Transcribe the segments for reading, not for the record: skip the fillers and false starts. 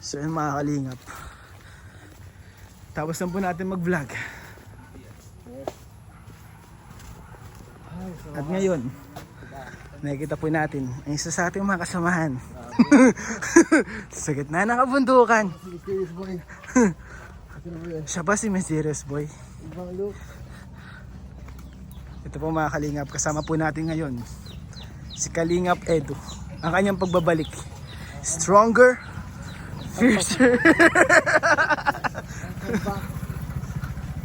So yun mga kalingap. Tapos na po natin mag-vlog. At ngayon, nakikita po natin ang isa sa ating mga kasamahan. Sa gitna ng kabundukan. Siya ba si Mysterious Boy? Ito po mga kalingap, kasama po natin ngayon si Kalingap Edu. Ang kanyang pagbabalik, stronger, fiercer.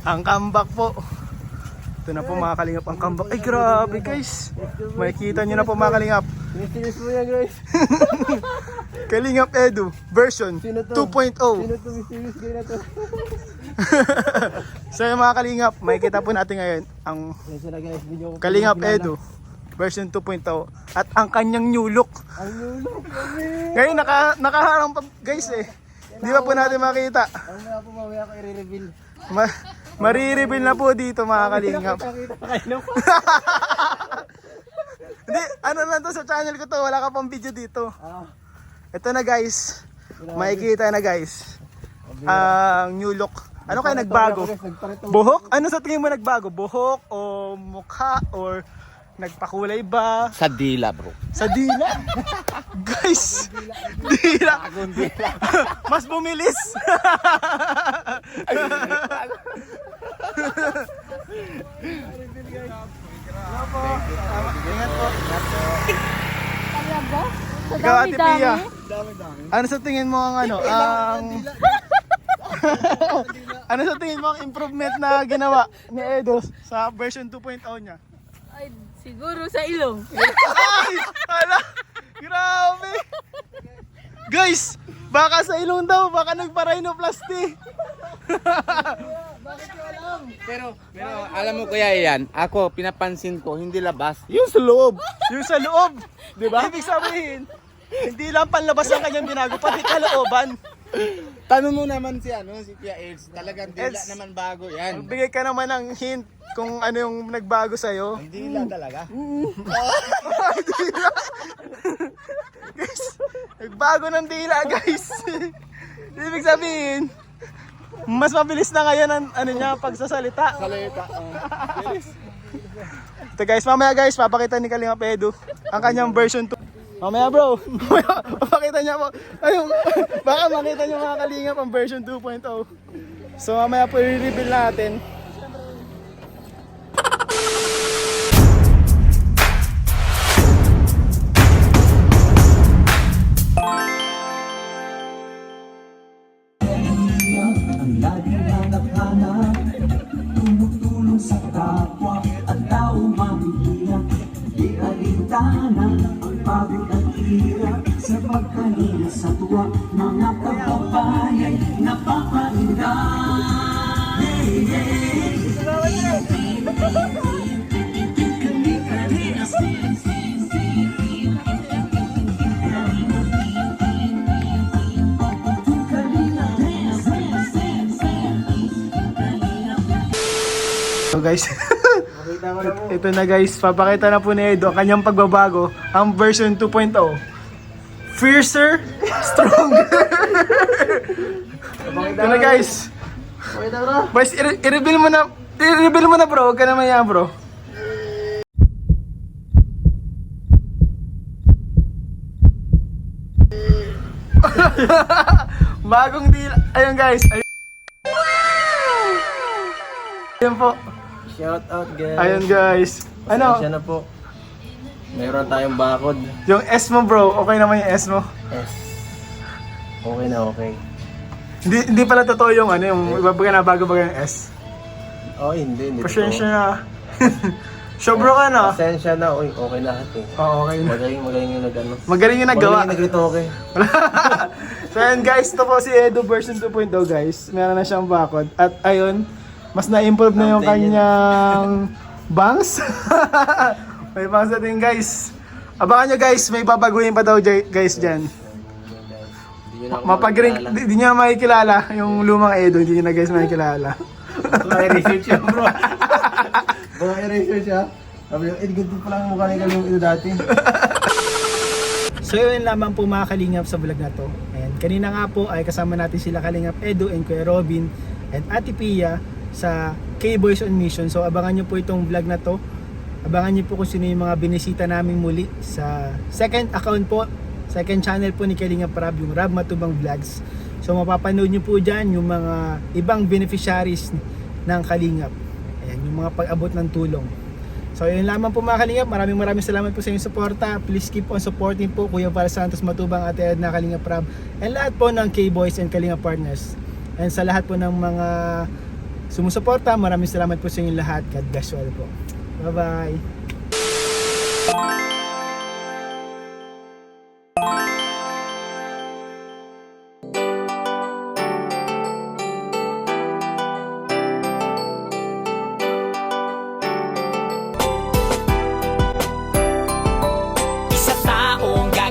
Ang comeback po. Ito na po mga kalingap ang comeback. Ay grabe guys, makikita nyo na po mga kalingap. Mysterious mo yan guys. Kalingap Edu version 2.0. Sino to mysterious guy na to? So yung mga kalingap, makikita po natin ngayon ang Yan na guys, hindi nyo Kalingap Edu version 2.0 at ang kanyang new look. Ang lulok kami. Ngayon nakaharang pa guys eh. Hindi pa po natin makita. Ang nga po mamaya ko i-reveal. Marireveal na po dito mga kalingap. Nakita kayo na po. Hindi, ano lang to sa channel ko to, wala ka pang video dito. Ito na guys, makikita na guys ang new look. Ano kaya nagbago? Buhok? Ano sa tingin mo nagbago? Buhok o mukha or nagpakulay ba? Sa dila bro. Sa dila? Guys, dila. Mas bumilis. Ingat po. Talaga? Sa Ikaw Ate Pia, Dami. ano sa tingin mo ang ano? Ano sa tingin mo ang improvement na ginawa ni Edo sa version 2.0 niya? Ay, siguro sa ilong. Ay! Hala! Grabe! Guys! Baka sa ilong daw, baka nagpa-rhinoplasty. Pero alam mo kuya yan, ako pinapansin ko hindi labas. Yung sa loob. Yung sa loob. Diba? Ibig sabihin, hindi lang panlabas ang kanyang binago, pati kalooban. Tanong mo naman si si Pia Eds, talagang dila Eds. naman bago yan. Bigay ka naman ng hint kung ano yung nagbago sa'yo. Ang dila talaga. Dila. Guys, nagbago ng dila guys. Ibig sabihin, mas mabilis na ngayon ang ano niya pagsasalita. Salita. Ito guys, mamaya guys, papakita ni Kalingap Edu ang kanyang version 2. Mamaya bro, mamaya papakita niya po. Ayun, baka makita niyo mga Kalingap ang version 2.0. So mamaya po i-reveal natin. Ang laging hanap-hanap, tumutulong sa kapwa at tao mahihirap. Di alintana ang pagod at hirap sa pagkanila sa tuwa. Mga kababayan napapainda. Hey, hey. So guys, ito na guys, papakita na po ni Edo ang kanyang pagbabago, ang version 2.0. Fiercer, stronger. Ito na guys. Boys, i-reveal mo na. I-reveal mo na bro, huwag ka na maya bro. Bagong deal. Ayun guys. Ayun po. Shout out guys. Ayun guys. Ano? Siya na po. Mayroon tayong bakod. Yung S mo bro, okay naman yung S mo. S. Okay na okay. Hindi pala totoo yung ano, yung ibabaga na bago-baga yung S. Oh, hindi. Pasensya na. So bro ka no? Pasensya na. Uy, okay lahat eh. Oo, okay na. Magaling yung nag-ano. Magaling yung nagawa. Magaling yung nag-retoke. So ayun guys, ito po si Edu version 2.0 guys. Meron na siyang bakod. At ayun, mas na-improve na yung kanyang bangs. May bangs na din guys. Abangan nyo guys, may babaguhin pa daw guys dyan. Di nyo na makikilala yung lumang Edo, hindi nyo na guys makikilala. May research yan bro. May research ha. Sabi yung ganito pa lang mukha ni yung ito dati. So yun lamang po mga kalingap sa vlog na to. And kanina nga po ay kasama natin sila Kalingap Edu and Kuya Robin and Ate Pia sa K-Boys on Mission. So abangan nyo po itong vlog na to. Abangan nyo po kung sino yung mga binisita namin muli sa second account po, second channel po ni Kalingap Rab, yung Rab Matubang Vlogs. So mapapanood nyo po dyan yung mga ibang beneficiaries ng Kalingap. Ayan, yung mga pag-abot ng tulong. So yun lamang po mga Kalingap, maraming salamat po sa inyong suporta. Please keep on supporting po Kuya Val Santos Matubang, Ate Edna, Kalingap Rab, and lahat po ng K-Boys and Kalingap Partners. And sa lahat po ng mga sumusuporta, maraming salamat po sa inyong lahat. God bless you all po. Bye bye.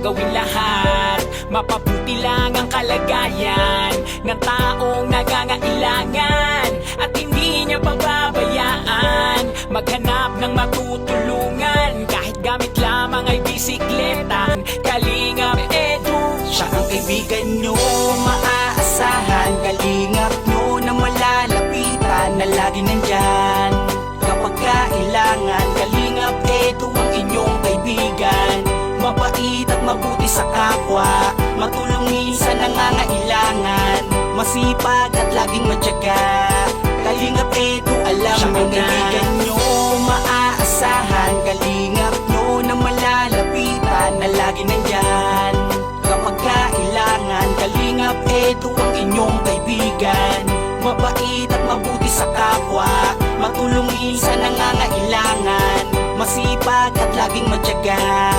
Gawin lahat, mapabuti lang ang kalagayan ng taong nangangailangan at hindi niya pababayaan maghanap ng matutulungan kahit gamit lamang ay bisikleta. Kalingap Edu, siya ang kaibigan nyo maaasahan, kalingap nyo na malalapitan na lagi nandyan kapag kailangan. Kalingap Edu ang inyong kaibigan, mabait at mabuti sa kapwa, matulungin sa nangangailangan, masipag at laging matyaga. Kalingap Edu, alam mo na kaibigan nyo maaasahan, kalingap nyo na malalapitan na lagi nandyan kapag kailangan. Kalingap Edu ang inyong kaibigan, mabait at mabuti sa kapwa, matulungin sa nangangailangan, masipag at laging matyaga.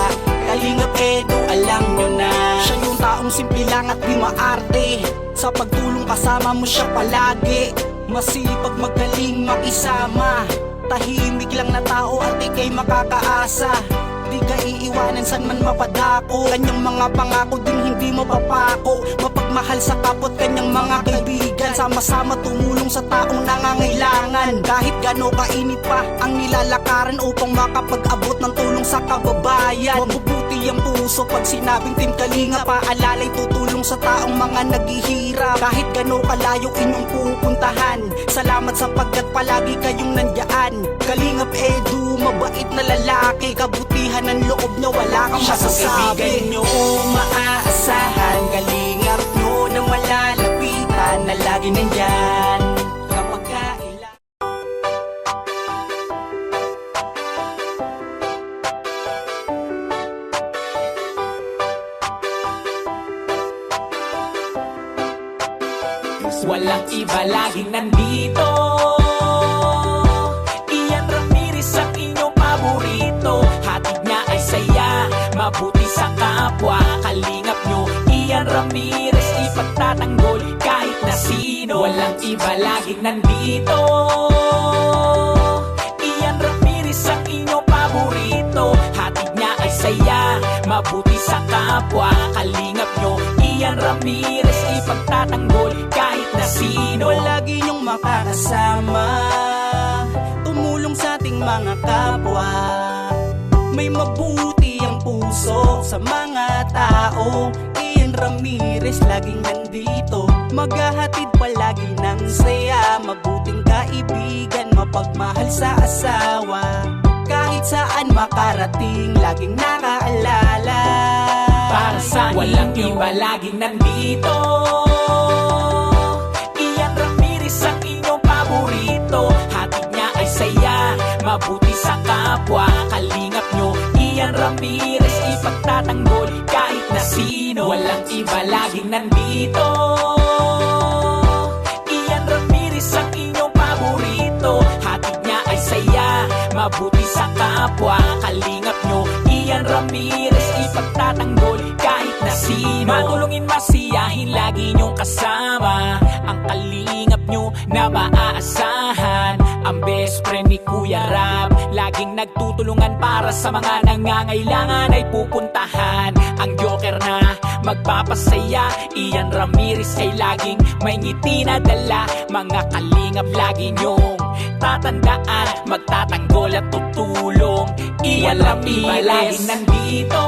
Kalingap Edu, alam nyo na siya yung taong simple lang at di maarte, sa pagtulong kasama mo siya palagi, masipag magaling makisama, tahimik lang na tao at ika'y makakaasa, di ka iiwanan san man mapadako. Kanyang mga pangako din hindi mapapako, mapagmahal sa kapwa kanyang mga kaibigan, sama-sama tumulong sa taong nangangailangan. Kahit gano kainit pa ang nilalakaran upang makapag-abot ng tulong sa kababayan, mabubuti ang puso pag sinabing Team Kalingap, paalalay tutulong sa taong mga naghihirap. Kahit gano kalayo inyong pupuntahan, salamat sapagkat palagi kayong nandyan. Kalingap Edu, mabait na lalaki, kabutihan ng loob niya wala kang masasabi. Kaibigan nyo maaasahan, kalingap nyo na malalapitan na lagi nandyan kapag kailangan. Walang iba laging nandito, Ian Ramirez ang inyong paborito, hatid niya ay saya, mabuti sa kapwa. Kalingap nyo Ian Ramirez, ipagtatanggol kahit na sino. Walang iba laging nandito, Ian Ramirez ang inyong paborito, hatid niya ay saya, mabuti sa kapwa. Kalingap nyo Ian Ramirez, ipagtatanggol kahit na sino. Lagi niyong makakasama, tumulong sa ating mga kapwa, may mabuti ang puso sa mga tao. Ian Ramirez laging nandito, maghahatid palagi ng saya, mabuting kaibigan, mapagmahal sa asawa, kahit saan makarating laging nakaalala. Para sa walang iba laging nandito, Ian Ramirez ang inyong paborito, hatid niya ay saya, mabuti sa kapwa. Kalingap nyo Ian Ramirez, ipagtatanggol kahit na sino. Walang iba laging nandito, Ian Ramirez ang inyong paborito, hatid niya ay saya, mabuti sa kapwa. Kalingap nyo Ian Ramirez, ipagtatanggol kahit na sino. Matulungin, masiyahin, lagi nyong kasama ang kalingap nyo na maaasahan. Ang best friend ni Kuya Rab, laging nagtutulungan para sa mga nangangailangan ay pupuntahan. Ang joker na magpapasaya, Ian Ramirez ay laging may ngiti na dala. Mga kalingap lagi nyong tatandaan, magtatanggol at tutulong. Ian Ramirez laging nandito,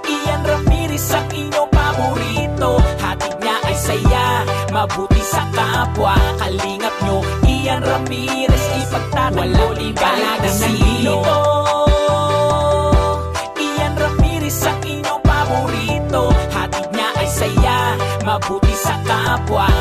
Ian Ramirez ang inyong kapwa. Kalingap nyo, Ian Ramirez, ipagtatanggol, ibalaga dito. Ian Ramirez ang inyong paborito, hatid niya ay saya, mabuti sa kapwa.